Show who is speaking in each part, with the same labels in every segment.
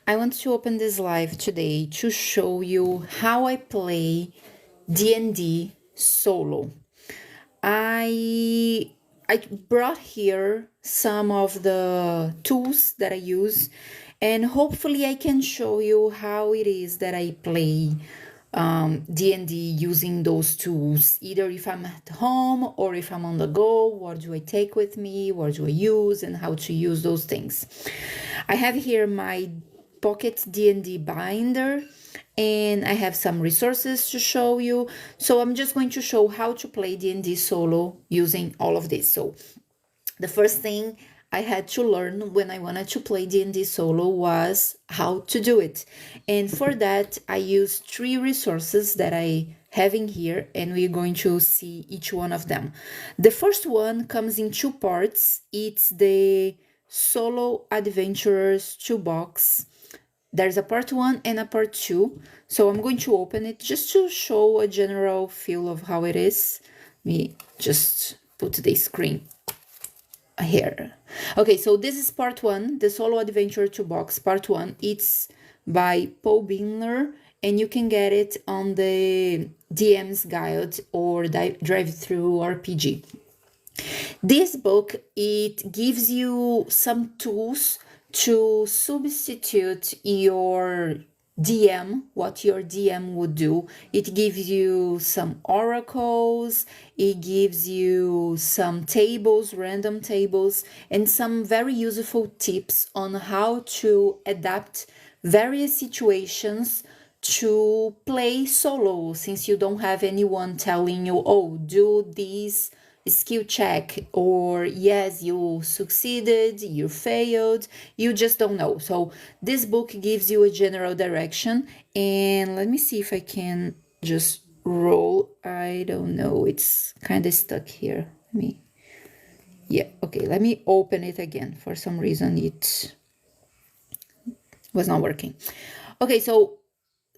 Speaker 1: I want to open this live today to show you how I play D&D solo. I I brought here some of the tools that I use, and hopefully I can show you how it is that I play D&D using those tools, either if I'm at home or if I'm on the go. What do I take with me, what do I use, and how to use those things. I have here my Pocket D&D binder, and I have some resources to show you. So I'm just going to show how to play D&D solo using all of this. So the first thing I had to learn when I wanted to play D&D solo was how to do it. And for that, I used 3 resources that I have in here, and we're going to see each one of them. The first one comes in 2 parts. It's the Solo Adventurers Toolbox. There's a part 1 and a part 2. So I'm going to open it just to show a general feel of how it is. Let me just put the screen here. Okay, so this is part 1, the Solo Adventure Toolbox, part 1. It's by Paul Binler, and you can get it on the DM's Guide or Drive-Thru RPG. This book, it gives you some tools to substitute your DM, what your DM would do. It gives you some oracles, it gives you some tables, random tables, and some very useful tips on how to adapt various situations to play solo, since you don't have anyone telling you, oh, do this skill check, or yes, you succeeded, you failed, you just don't know. So this book gives you a general direction. And let me see if I can just roll. I don't know, it's kind of stuck here. Let me open it again. For some reason it was not working. Okay, so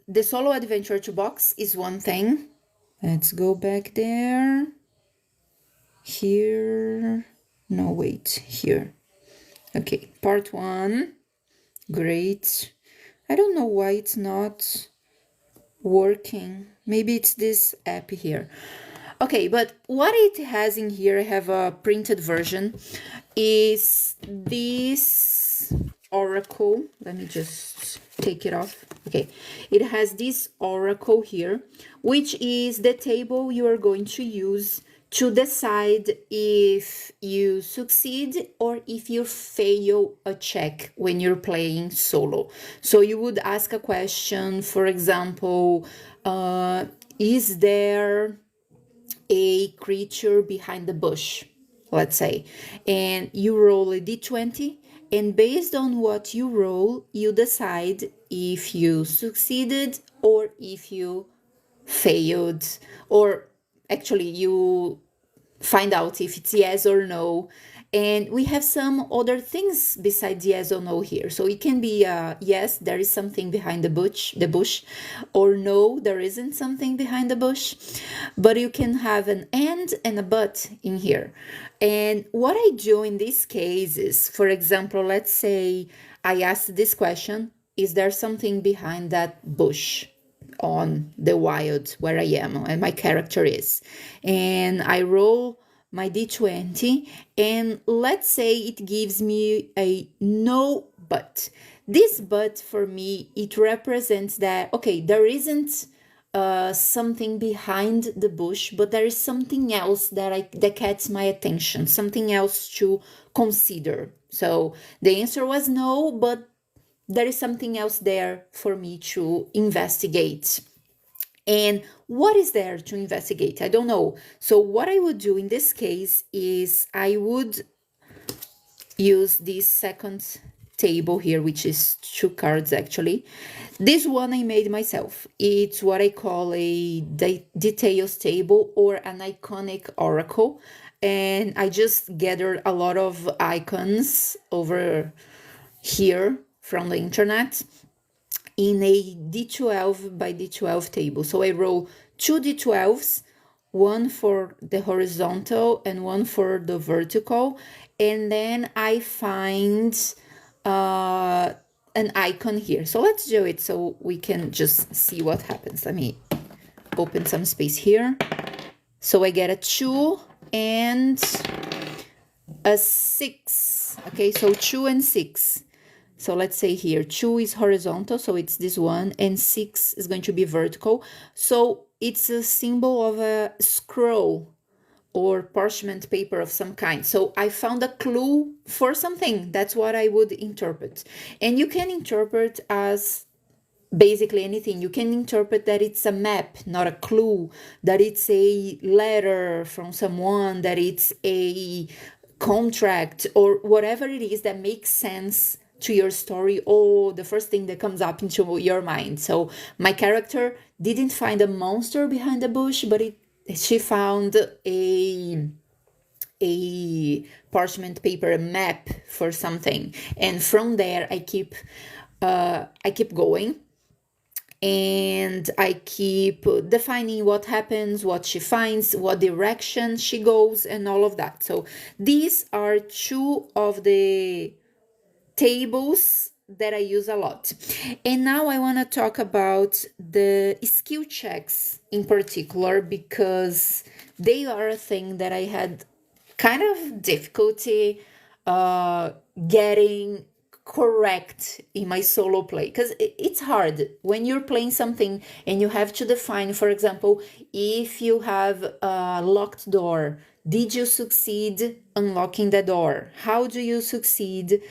Speaker 1: the Solo Adventure Toolbox is one thing. Let's go back there. Here, no, wait, here. Okay, part 1, great. I don't know why it's not working. Maybe it's this app here. Okay, but what it has in here, I have a printed version, is this oracle. Let me just take it off. Okay, it has this oracle here, which is the table you are going to use to decide if you succeed or if you fail a check when you're playing solo. So you would ask a question, for example, is there a creature behind the bush, let's say, and you roll a d20, and based on what you roll, you decide if you succeeded or if you failed, or actually you find out if it's yes or no. And we have some other things besides yes or no here. So it can be yes, there is something behind the bush, or no, there isn't something behind the bush. But you can have an and a but in here. And what I do in this case is, for example, let's say I asked this question, is there something behind that bush on the wild where I am and my character is? And I roll my d20, and let's say it gives me a no but. This but for me, it represents that, okay, there isn't something behind the bush, but there is something else that catches my attention, something else to consider. So the answer was no, but there is something else there for me to investigate. And what is there to investigate? I don't know. So what I would do in this case is I would use this second table here, which is 2 cards actually. This one I made myself. It's what I call a details table or an iconic oracle. And I just gathered a lot of icons over here from the internet in a d12 by d12 table. So I roll 2 d12s, one for the horizontal and one for the vertical, and then I find an icon here. So let's do it so we can just see what happens. Let me open some space here. So I get a 2 and a 6. Okay, so 2 and 6. So let's say here 2 is horizontal, so it's this one, and 6 is going to be vertical. So it's a symbol of a scroll or parchment paper of some kind. So I found a clue for something. That's what I would interpret. And you can interpret as basically anything. You can interpret that it's a map, not a clue, that it's a letter from someone, that it's a contract, or whatever it is that makes sense to your story, or the first thing that comes up into your mind. So my character didn't find a monster behind the bush, but she found a parchment paper map for something, and from there I keep going, and I keep defining what happens, what she finds, what direction she goes, and all of that. So these are two of the tables that I use a lot. And now I want to talk about the skill checks in particular, because they are a thing that I had kind of difficulty getting correct in my solo play, because it's hard when you're playing something and you have to define, for example, if you have a locked door, did you succeed unlocking the door? How do you succeed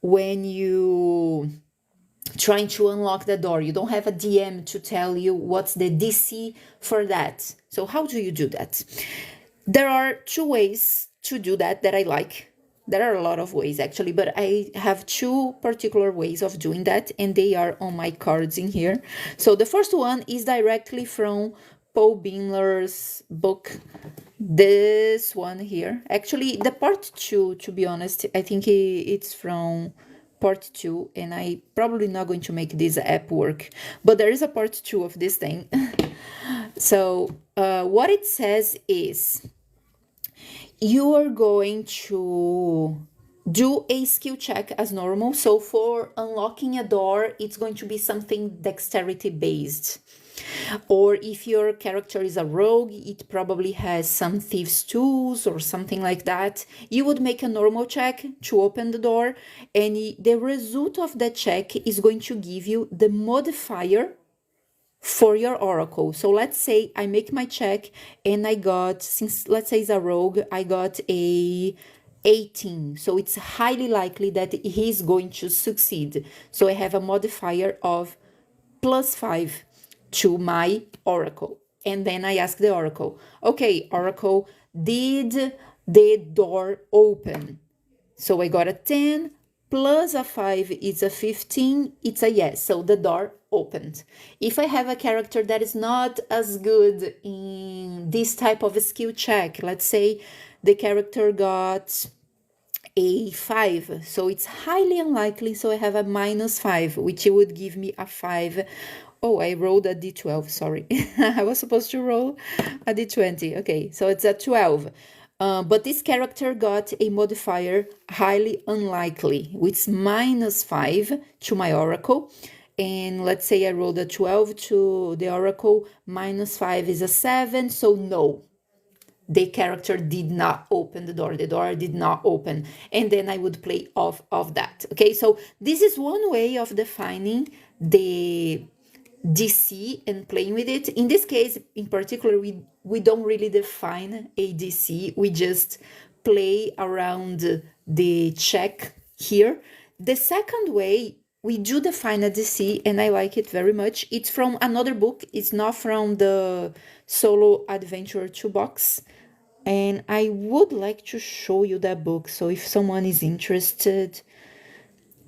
Speaker 1: when you trying to unlock the door? You don't have a DM to tell you what's the DC for that. So how do you do that? There are two ways to do that I like. There are a lot of ways actually, but I have two particular ways of doing that, and they are on my cards in here. So the first one is directly from Paul Bindler's book, this one here. Actually, the part 2, to be honest, I think it's from part 2, and I probably not going to make this app work, but there is a part 2 of this thing. So what it says is, you are going to do a skill check as normal. So for unlocking a door, it's going to be something dexterity based. Or if your character is a rogue, it probably has some thieves tools or something like that. You would make a normal check to open the door, and the result of that check is going to give you the modifier for your oracle. So let's say I make my check and I got, since let's say it's a rogue, I got a 18. So it's highly likely that he's going to succeed. So I have a modifier of +5 to my oracle. And then I ask the oracle, okay, oracle, did the door open? So I got a 10 plus a 5 is a 15, it's a yes. So the door opened. If I have a character that is not as good in this type of a skill check, let's say the character got a 5, so it's highly unlikely, so I have a -5, which would give me a 5. Oh, I rolled a d12, sorry. I was supposed to roll a d20. Okay, so it's a 12. But this character got a modifier highly unlikely, which is -5 to my oracle. And let's say I rolled a 12 to the oracle, -5 is a 7, so no. The character did not open the door did not open, and then I would play off of that. Okay, so this is one way of defining the DC and playing with it. In this case in particular, we don't really define a DC, we just play around the check here. The second way, we do define a DC, and I like it very much. It's from another book, it's not from the Solo Adventure Toolbox, and I would like to show you that book. So if someone is interested,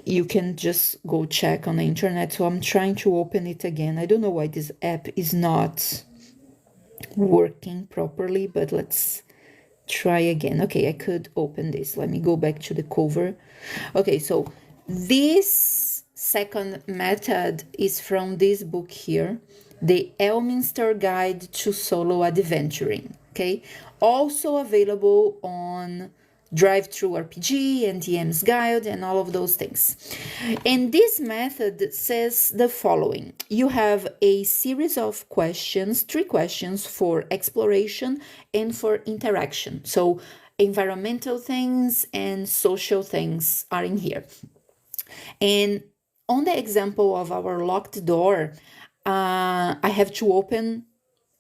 Speaker 1: you can just go check on the internet. So I'm trying to open it again. I don't know why this app is not working properly, but let's try again. Okay, I could open this. Let me go back to the cover. Okay, so this second method is from this book here, The Elminster Guide to Solo Adventuring. Okay, also available on Drive-through RPG and DM's Guide and all of those things. And this method says the following. You have a series of questions, 3 questions for exploration and for interaction. So environmental things and social things are in here. And on the example of our locked door, I have to open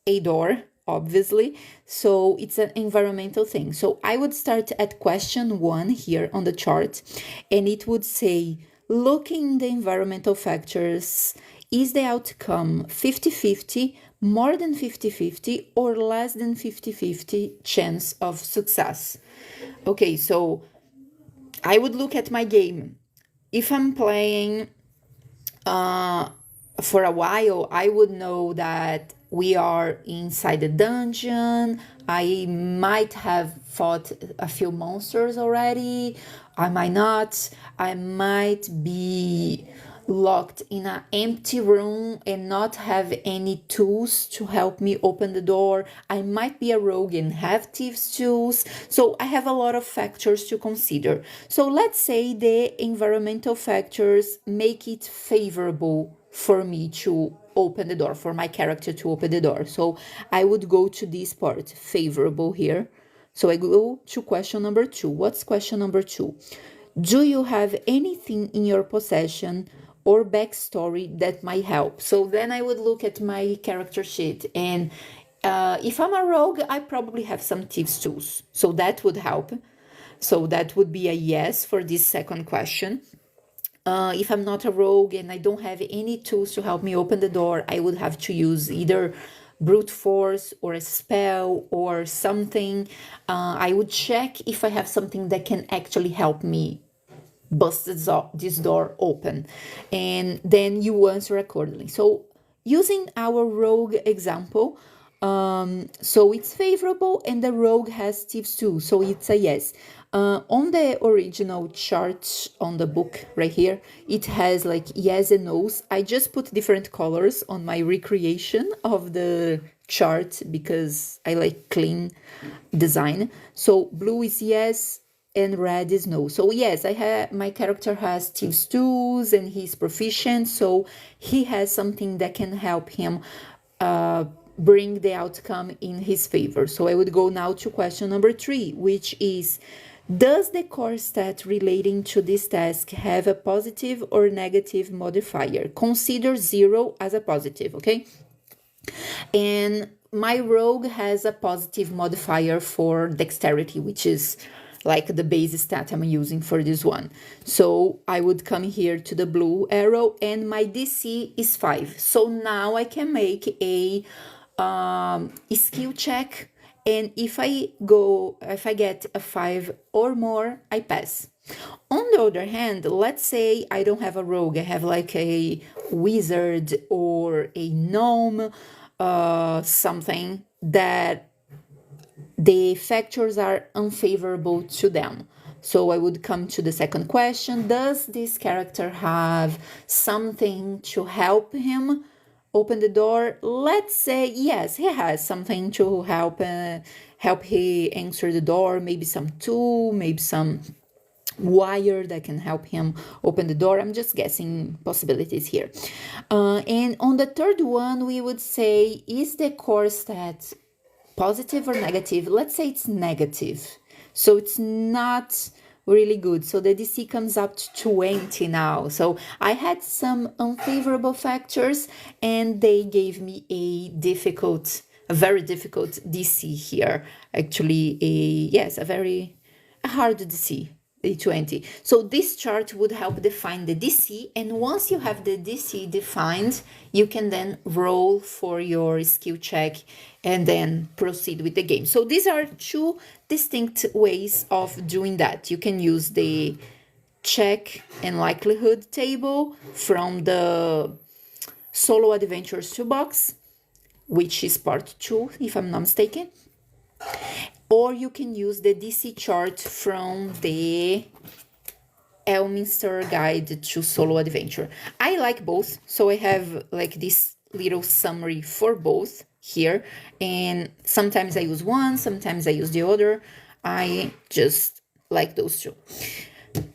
Speaker 1: a door, obviously, so it's an environmental thing. So I would start at question 1 here on the chart, and it would say, looking the environmental factors, is the outcome 50-50, more than 50-50, or less than 50-50 chance of success? Okay, so I would look at my game. If I'm playing for a while, I would know that we are inside the dungeon. I might have fought a few monsters already. I might not. I might be locked in an empty room and not have any tools to help me open the door. I might be a rogue and have thieves tools. So I have a lot of factors to consider. So let's say the environmental factors make it favorable for me to open the door, for my character to open the door. So I would go to this part, favorable here. So I go to question number 2. What's question number 2? Do you have anything in your possession or backstory that might help? So then I would look at my character sheet, and if I'm a rogue, I probably have some thieves tools. So that would help. So that would be a yes for this second question. If I'm not a rogue and I don't have any tools to help me open the door, I would have to use either brute force or a spell or something. I would check if I have something that can actually help me bust this door open, and then you answer accordingly. So using our rogue example, so it's favorable and the rogue has thieves too, so it's a yes. On the original chart on the book right here, it has like yes and no's. I just put different colors on my recreation of the chart because I like clean design. So blue is yes and red is no. So yes, my character has thieves tools and he's proficient, so he has something that can help him bring the outcome in his favor. So I would go now to question number 3, which is, does the core stat relating to this task have a positive or negative modifier? Consider 0 as a positive, okay? And my rogue has a positive modifier for dexterity, which is like the base stat I'm using for this one. So I would come here to the blue arrow and my DC is 5. So now I can make a skill check, and if I get a 5 or more, I pass. On the other hand, let's say I don't have a rogue, I have like a wizard or a gnome, something that the factors are unfavorable to them. So I would come to the second question. Does this character have something to help him open the door? Let's say yes, he has something to help he answer the door, maybe some tool, maybe some wire that can help him open the door. I'm just guessing possibilities here. And on the third one, we would say, is the core stat positive or negative? Let's say it's negative. So it's not really good. So the DC comes up to 20 now. So I had some unfavorable factors and they gave me a very difficult DC here. Actually, a very hard DC. A 20. So this chart would help define the DC, and once you have the DC defined, you can then roll for your skill check and then proceed with the game. So these are 2 distinct ways of doing that. You can use the check and likelihood table from the Solo Adventures toolbox, which is part 2, if I'm not mistaken. Or you can use the DC chart from the Elminster Guide to Solo Adventure. I like both, so I have like this little summary for both here. And sometimes I use one, sometimes I use the other. I just like those two.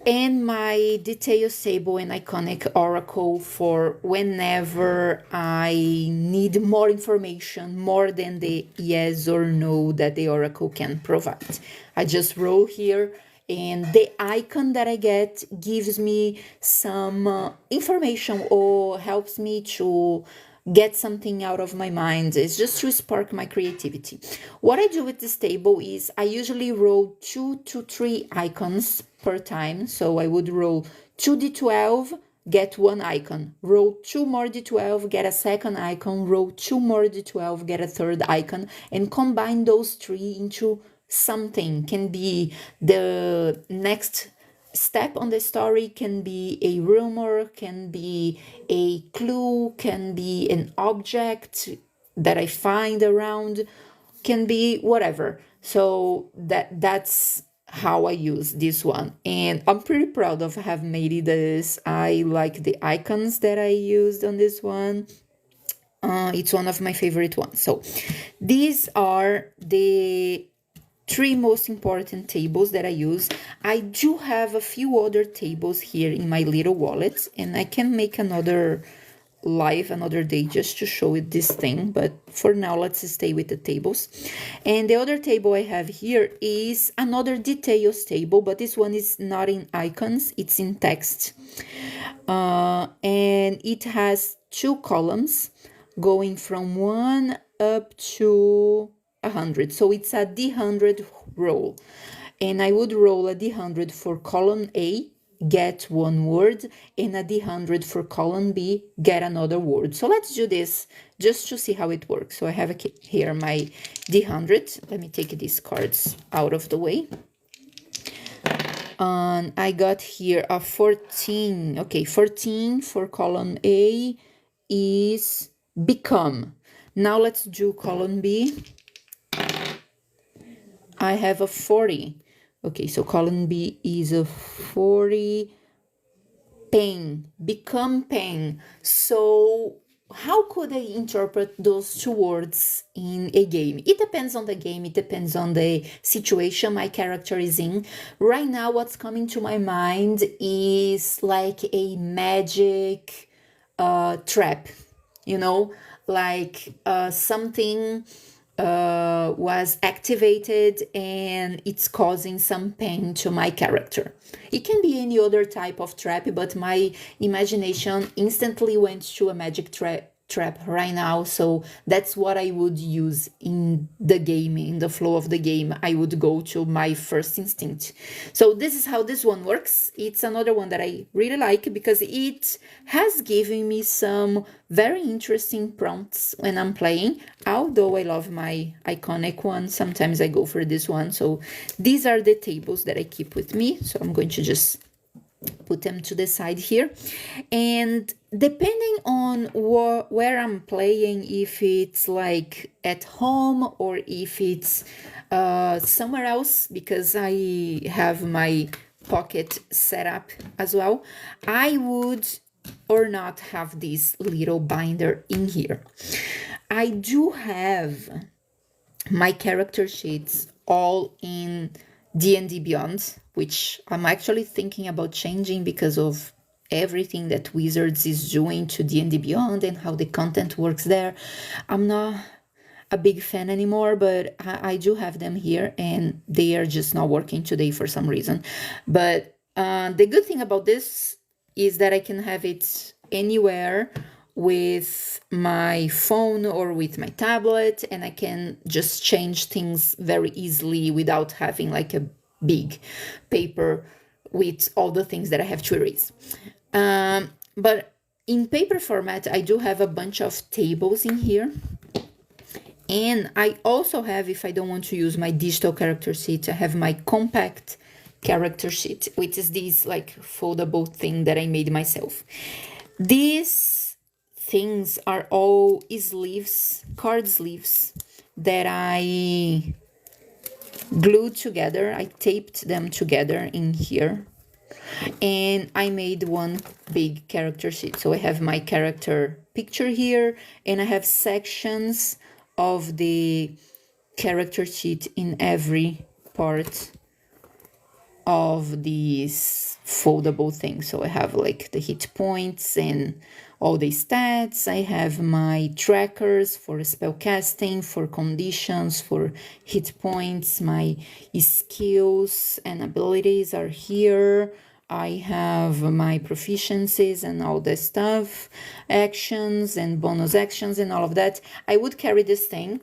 Speaker 1: And my details table and iconic oracle for whenever I need more information, more than the yes or no that the oracle can provide. I just roll here, and the icon that I get gives me some information or helps me to get something out of my mind. It's just to spark my creativity. What I do with this table is I usually roll 2 to 3 icons per time. So I would roll 2d12, get 1 icon, roll 2 more d12, get a second icon, roll 2 more d12, get a third icon, and combine those 3 into something. Can be the next step on the story, can be a rumor, can be a clue, can be an object that I find around, can be whatever. So that's how I use this one, and I'm pretty proud of have made this. I like the icons that I used on this one. It's one of my favorite ones. So these are the 3 most important tables that I use. I do have a few other tables here in my little wallet, and I can make another live another day just to show it this thing, but for now let's stay with the tables. And the other table I have here is another details table, but this one is not in icons, it's in text. And it has 2 columns going from 1 up to 100. So it's a D100 roll. And I would roll a D100 for column A, get 1 word, and a D100 for column B, get another word. So let's do this just to see how it works. So I have here my D100. Let me take these cards out of the way. And I got here a 14. Okay, 14 for column A is become. Now let's do column B. I have a 40. Okay, so column B is a 40. Pain, become pain. So how could I interpret those 2 words in a game? It depends on the game, it depends on the situation my character is in. Right now, what's coming to my mind is like a magic trap, you know, like something was activated and it's causing some pain to my character. It can be any other type of trap, but my imagination instantly went to a magic trap right now, so that's what I would use in the game, in the flow of the game. I would go to my first instinct. So this is how this one works. It's another one that I really like because it has given me some very interesting prompts when I'm playing. Although I love my iconic one, sometimes I go for this one. So these are the tables that I keep with me. So I'm going to just put them to the side here, and depending on where I'm playing, if it's like at home or if it's somewhere else, because I have my pocket set up as well, I would or not have this little binder in here. I do have my character sheets all in D&D Beyond, which I'm actually thinking about changing because of everything that Wizards is doing to D&D Beyond and how the content works there. I'm not a big fan anymore, but I do have them here and they are just not working today for some reason. But the good thing about this is that I can have it anywhere with my phone or with my tablet, and I can just change things very easily without having like a big paper with all the things that I have to erase. But in paper format, I do have a bunch of tables in here. And I also have, if I don't want to use my digital character sheet, I have my compact character sheet, which is this like foldable thing that I made myself. These things are all sleeves, card sleeves that I glued together. I taped them together in here, and I made one big character sheet. So I have my character picture here, and I have sections of the character sheet in every part of these foldable things. So I have like the hit points and all the stats. I have my trackers for spell casting, for conditions, for hit points. My skills and abilities are here. I have my proficiencies and all the stuff, actions and bonus actions and all of that. I would carry this thing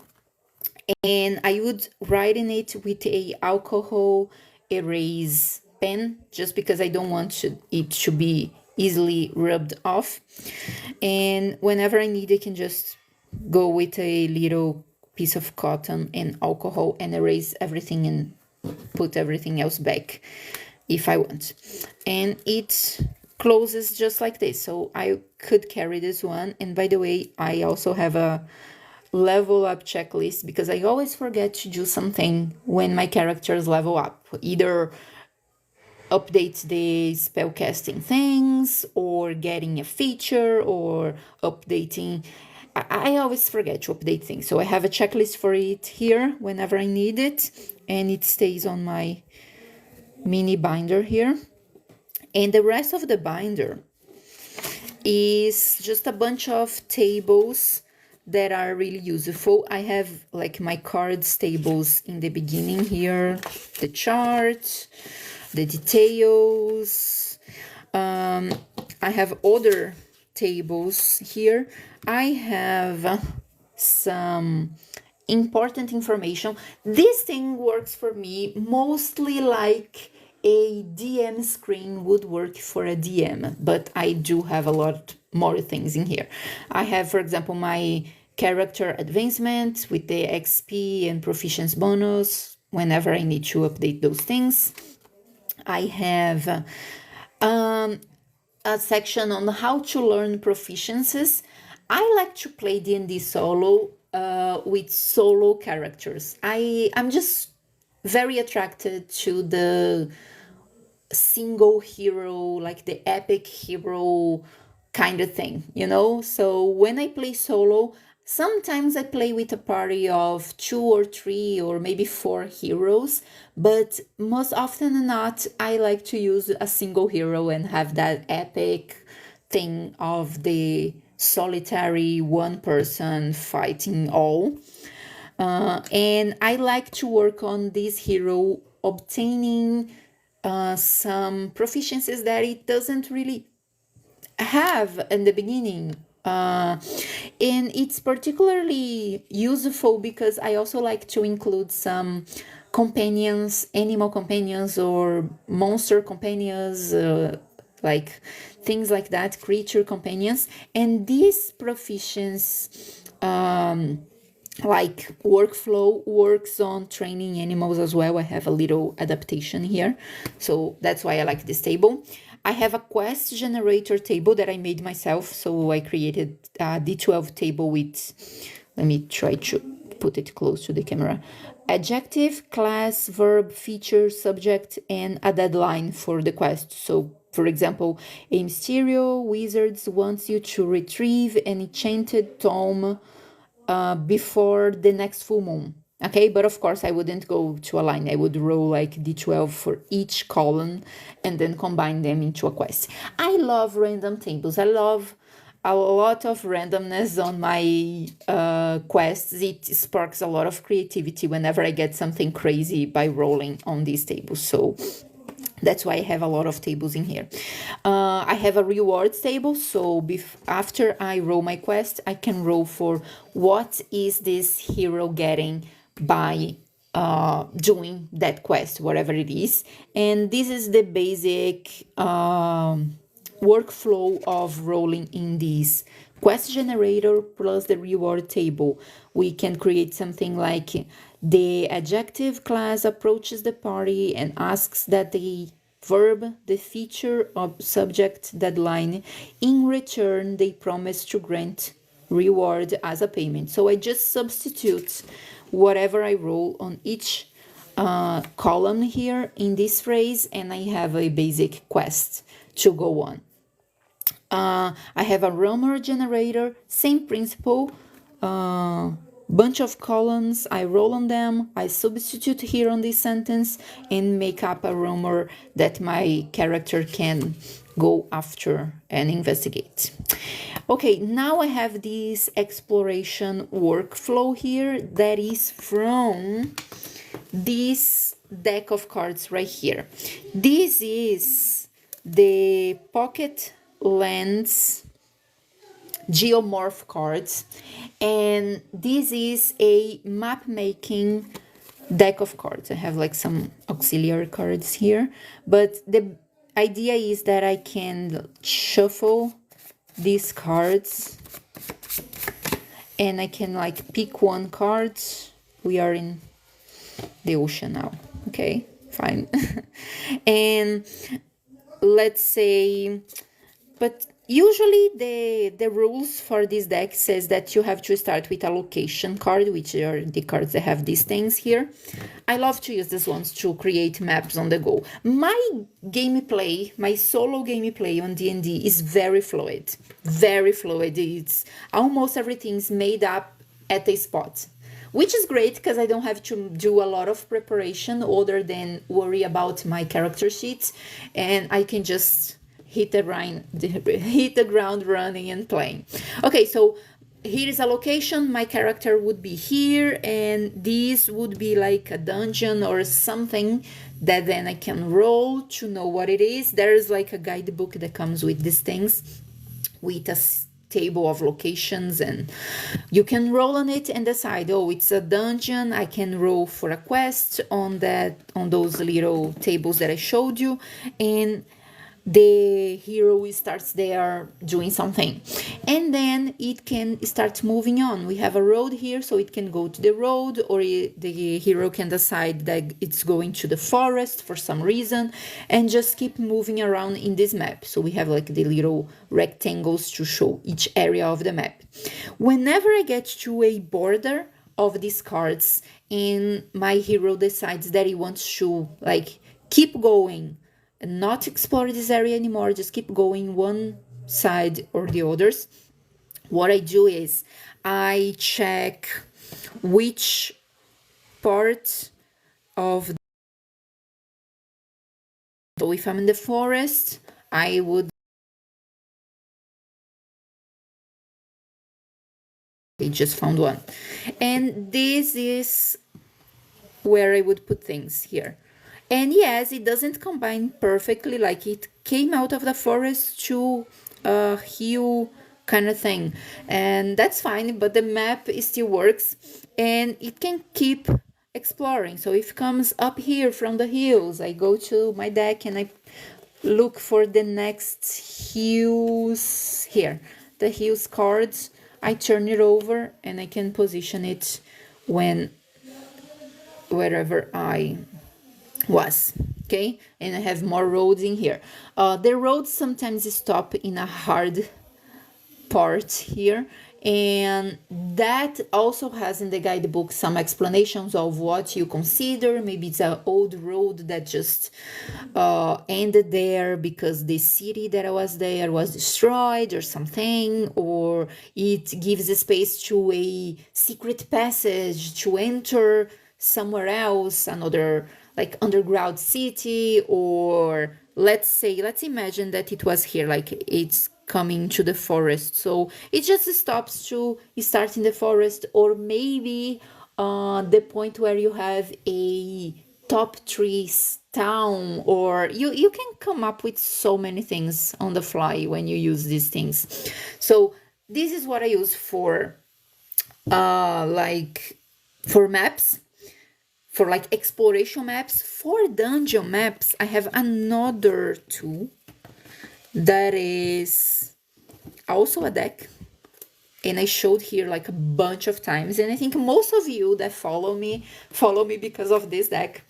Speaker 1: and I would write in it with a alcohol erase pen, just because I don't want it to be easily rubbed off. And whenever I need, I can just go with a little piece of cotton and alcohol and erase everything and put everything else back if I want. And it closes just like this, so I could carry this one. And by the way, I also have a level up checklist, because I always forget to do something when my characters level up, either update the spellcasting things or getting a feature or updating. I always forget to update things, so I have a checklist for it here whenever I need it, and it stays on my mini binder here. And the rest of the binder is just a bunch of tables that are really useful. I have like my cards tables in the beginning here, the chart, the details. I have other tables here. I have some important information. This thing works for me mostly like a DM screen would work for a DM, but I do have a lot more things in here. I have, for example, my character advancement with the XP and proficiency bonus whenever I need to update those things. I have a section on how to learn proficiencies. I like to play D&D solo with solo characters. I'm just very attracted to the single hero, like the epic hero kind of thing, you know? So when I play solo, sometimes I play with a party of 2 or 3 or maybe 4 heroes, but most often than not, I like to use a single hero and have that epic thing of the solitary one person fighting all. And I like to work on this hero obtaining some proficiencies that it doesn't really have in the beginning. And it's particularly useful because I also like to include some companions, animal companions or monster companions, like things like that, creature companions. And these proficiencies like workflow works on training animals as well. I have a little adaptation here, so that's why I like this table. I have a quest generator table that I made myself, so I created a D12 table with, let me try to put it close to the camera, adjective, class, verb, feature, subject, and a deadline for the quest. So for example, a Mysterio Wizards wants you to retrieve an enchanted tome before the next full moon. Okay, but of course I wouldn't go to a line. I would roll like D12 for each column and then combine them into a quest. I love random tables. I love a lot of randomness on my quests. It sparks a lot of creativity whenever I get something crazy by rolling on these tables. So that's why I have a lot of tables in here. I have a rewards table, so after I roll my quest, I can roll for what is this hero getting by doing that quest, whatever it is. And this is the basic workflow of rolling in this quest generator plus the reward table. We can create something like the adjective class approaches the party and asks that the verb, the feature of subject deadline, in return they promise to grant reward as a payment. So I just substitute whatever I roll on each column here in this phrase, and I have a basic quest to go on. I have a rumor generator, same principle. bunch of columns, I roll on them, I substitute here on this sentence and make up a rumor that my character can go after and investigate. Okay, now I have this exploration workflow here that is from this deck of cards right here. This is the Pocket Lands Geomorph cards, and this is a map making deck of cards. I have like some auxiliary cards here, but the idea is that I can shuffle these cards and I can like pick one card. We are in the ocean now, okay, fine. And let's say, but usually the rules for this deck says that you have to start with a location card, which are the cards that have these things here. I love to use these ones to create maps on the go. My gameplay, my solo gameplay on D&D is very fluid, very fluid. It's almost everything's made up at a spot, which is great because I don't have to do a lot of preparation other than worry about my character sheets, and I can just hit the ground running and playing. Okay, so here is a location. My character would be here, and this would be like a dungeon or something that then I can roll to know what it is. There is like a guidebook that comes with these things, with a table of locations, and you can roll on it and decide, oh, it's a dungeon. I can roll for a quest on those little tables that I showed you, and the hero starts there doing something, and then it can start moving on. We have a road here, so it can go to the road, or the hero can decide that it's going to the forest for some reason and just keep moving around in this map. So we have like the little rectangles to show each area of the map. Whenever I get to a border of these cards and my hero decides that he wants to like keep going and not explore this area anymore, just keep going one side or the others, what I do is I check which part of, so if I'm in the forest, I would, I just found one, and this is where I would put things here. And yes, it doesn't combine perfectly, like it came out of the forest to a hill kind of thing. And that's fine, but the map still works and it can keep exploring. So if it comes up here from the hills, I go to my deck and I look for the next hills here. The hills cards, I turn it over and I can position it wherever I was, okay? And I have more roads in here. The roads sometimes stop in a hard part here, and that also has in the guidebook some explanations of what you consider. Maybe it's an old road that just ended there because the city that I was there was destroyed or something, or it gives a space to a secret passage to enter somewhere else, another like underground city, or let's imagine that it was here, like it's coming to the forest, so it just stops to start in the forest, or maybe the point where you have a top trees town, or you can come up with so many things on the fly when you use these things. So this is what I use for like for maps, for like exploration maps. For dungeon maps, I have another tool that is also a deck, and I showed here like a bunch of times, and I think most of you that follow me because of this deck,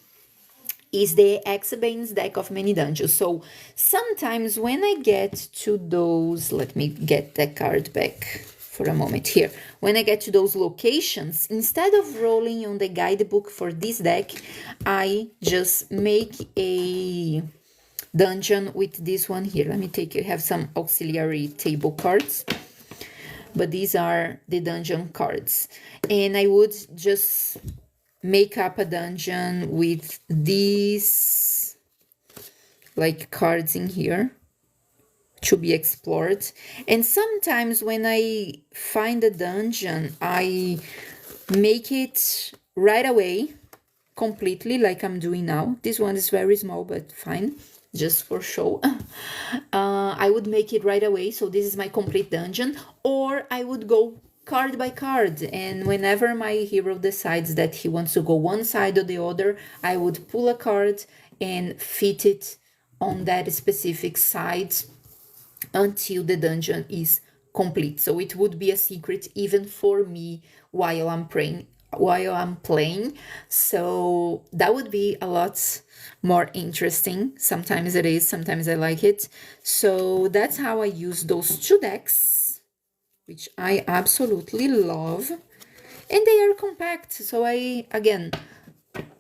Speaker 1: is the X-Bane's deck of many dungeons. So sometimes when I get to those, let me get that card back for a moment here. When I get to those locations, instead of rolling on the guidebook for this deck, I just make a dungeon with this one here. Let me take it, have some auxiliary table cards. but these are the dungeon cards. And I would just make up a dungeon with these like cards in here to be explored. And sometimes when I find a dungeon, I make it right away completely, like I'm doing now. This one is very small, but fine, just for show. I would make it right away, so this is my complete dungeon. Or I would go card by card, and whenever my hero decides that he wants to go one side or the other, I would pull a card and fit it on that specific side until the dungeon is complete. So it would be a secret even for me while I'm playing. So that would be a lot more interesting. Sometimes it is, sometimes I like it. So that's how I use those two decks, which I absolutely love. And they are compact. So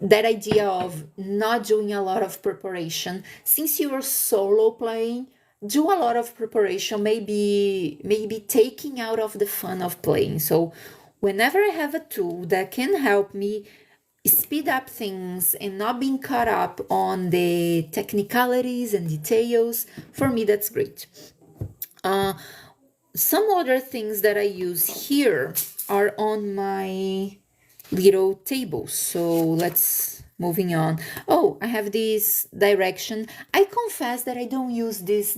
Speaker 1: that idea of not doing a lot of preparation, since you are solo playing, do a lot of preparation, maybe taking out of the fun of playing. So whenever I have a tool that can help me speed up things and not being caught up on the technicalities and details, for me that's great. Some other things that I use here are on my little tables. So let's moving on. Oh, I have this direction. I confess that I don't use this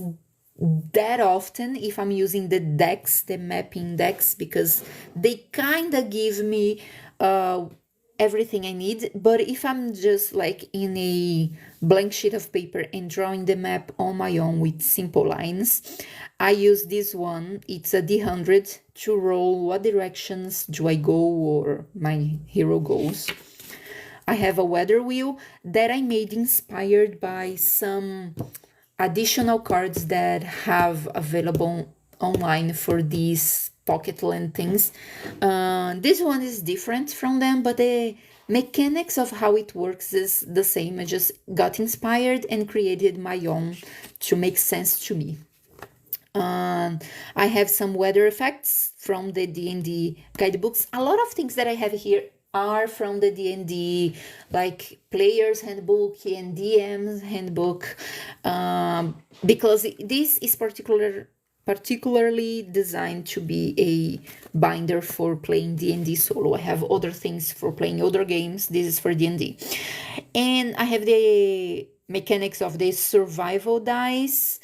Speaker 1: that often if I'm using the decks, the mapping decks, because they kind of give me everything I need. But if I'm just like in a blank sheet of paper and drawing the map on my own with simple lines, I use this one. It's a D100 to roll what directions do I go or my hero goes. I have a weather wheel that I made inspired by some additional cards that have available online for these pocket land things. This one is different from them, but the mechanics of how it works is the same. I just got inspired and created my own to make sense to me. I have some weather effects from the D&D guidebooks. A lot of things that I have here are from the D&D, like player's handbook and DM's handbook, because this is particularly designed to be a binder for playing D&D solo. I have other things for playing other games. This is for D&D. And I have the mechanics of the survival dice,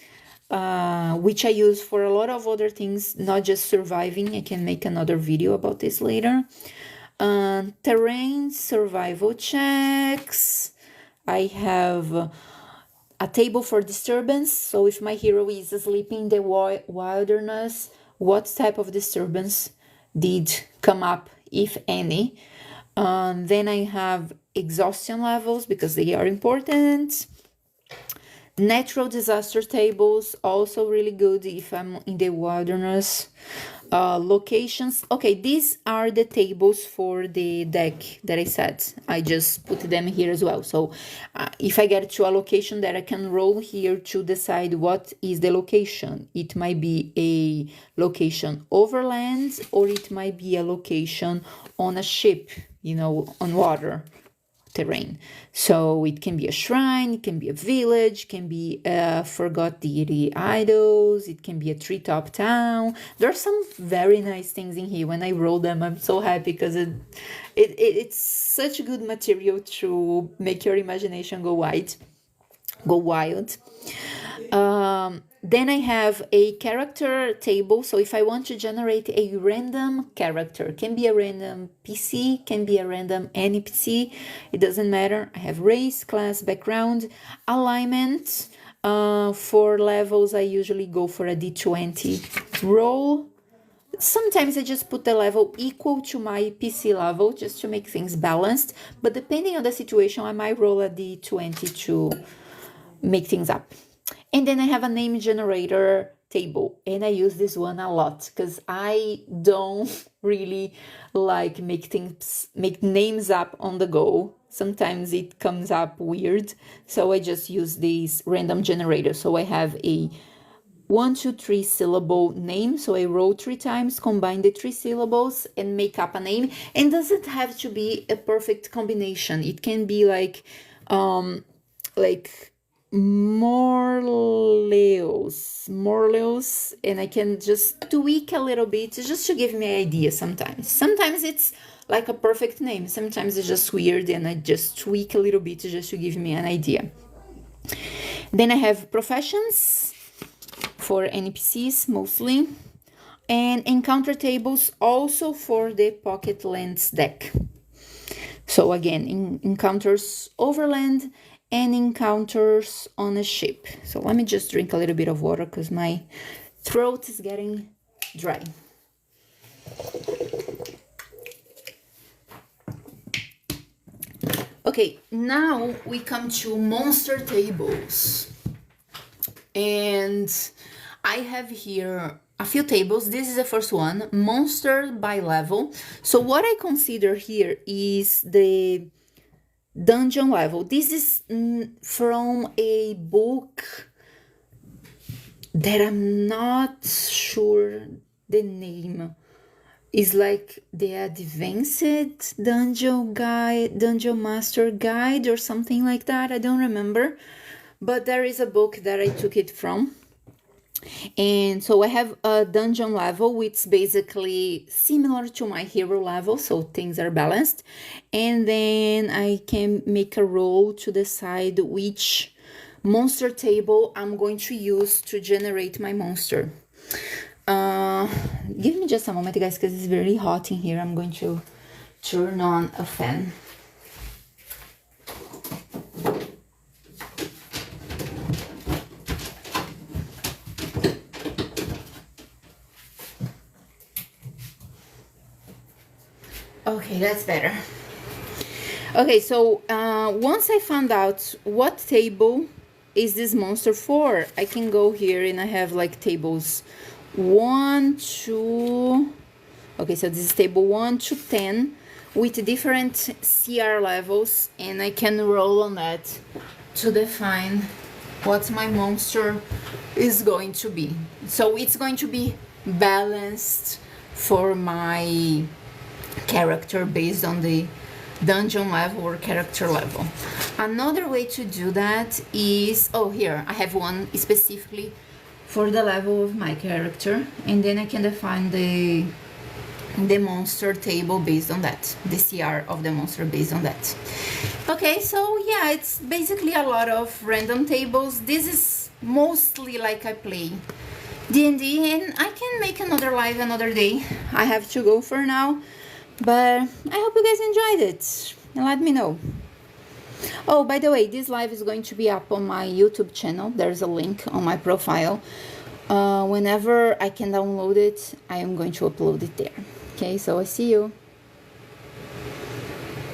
Speaker 1: which I use for a lot of other things, not just surviving. I can make another video about this later. Terrain survival checks. I have a table for disturbance. So if my hero is asleep in the wilderness, what type of disturbance did come up, if any? Then I have exhaustion levels because they are important. Natural disaster tables, also really good if I'm in the wilderness. Locations. Okay, these are the tables for the deck that I said. I just put them here as well. So if I get to a location that I can roll here to decide what is the location. It might be a location over land, or it might be a location on a ship, on water terrain. So it can be a shrine, it can be a village, it can be a forgot deity idols, it can be a treetop town. There are some very nice things in here. When I roll them, I'm so happy because it's such good material to make your imagination go wild. Then I have a character table. So if I want to generate a random character, can be a random PC, can be a random NPC, it doesn't matter. I have race, class, background, alignment. For levels, I usually go for a D20 roll. Sometimes I just put the level equal to my PC level just to make things balanced. But depending on the situation, I might roll a D20 to make things up. And then I have a name generator table, and I use this one a lot because I don't really like make names up on the go. Sometimes it comes up weird, so I just use these random generators. So I have a 1, 2, 3 syllable name. So I wrote 3 times, combine the 3 syllables and make up a name. And doesn't have to be a perfect combination. It can be like Morleos, and I can just tweak a little bit just to give me an idea sometimes. Sometimes it's like a perfect name. Sometimes it's just weird and I just tweak a little bit just to give me an idea. Then I have professions for NPCs mostly, and encounter tables also for the Pocket Lands deck. So again, encounters overland and encounters on a ship. So let me just drink a little bit of water because my throat is getting dry. Okay, now we come to monster tables. And I have here a few tables. This is the first one, monster by level. So what I consider here is the dungeon level. This is from a book that I'm not sure the name. Is like the Advanced Dungeon Guide, Dungeon Master Guide or something like that. I don't remember, but there is a book that I took it from. And so I have a dungeon level, which is basically similar to my hero level, so things are balanced. And then I can make a roll to decide which monster table I'm going to use to generate my monster. Give me just a moment, guys, because it's very hot in here. I'm going to turn on a fan. Okay, that's better. Okay, so once I found out what table is this monster for, I can go here and I have like tables 1, 2. Okay, so this is table 1 to 10 with different CR levels, and I can roll on that to define what my monster is going to be. So it's going to be balanced for my character based on the dungeon level or character level. Another way to do that is, here I have one specifically for the level of my character, and then I can define the monster table based on that, the CR of the monster based on that. Okay, so yeah, it's basically a lot of random tables. This is mostly like I play D&D, and I can make another live another day. I have to go for now, but I hope you guys enjoyed it, and let me know. Oh, by the way, this live is going to be up on my YouTube channel. There's a link on my profile. Whenever I can download it, I am going to upload it there. Okay, so I see you.